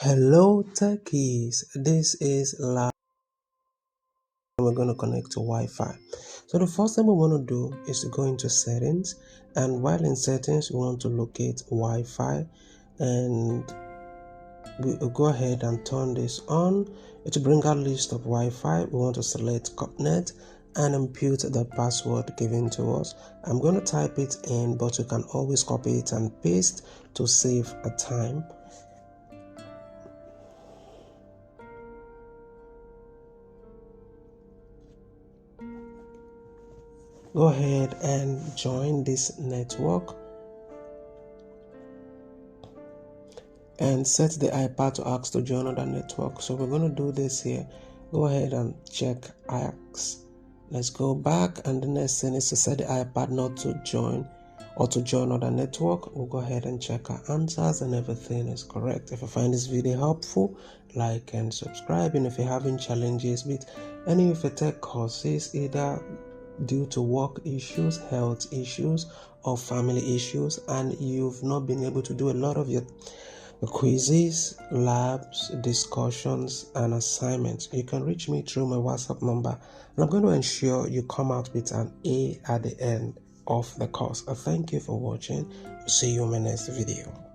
Hello techies, this is Lab. We're going to connect to Wi-Fi. So the first thing we want to do is to go into settings, and while in settings we want to locate Wi-Fi, and we'll go ahead and turn this on. It will bring out a list of Wi-Fi. We want to select CompTIA and input the password given to us. I'm going to type it in, but you can always copy it and paste to save a time. Go ahead and join this network and set the iPad to ask to join other network. So we're going to do this here. Go ahead and check ask. Let's go back, and the next thing is to set the iPad not to join or to join other network. We'll go ahead and check our answers and everything is correct. If you find this video helpful, like and subscribe. And if you're having challenges with any of your tech courses, either due to work issues, health issues, or family issues, and you've not been able to do a lot of your quizzes, labs, discussions, and assignments, you can reach me through my WhatsApp number, and I'm going to ensure you come out with an A at the end of the course. Thank you for watching. See you in my next video.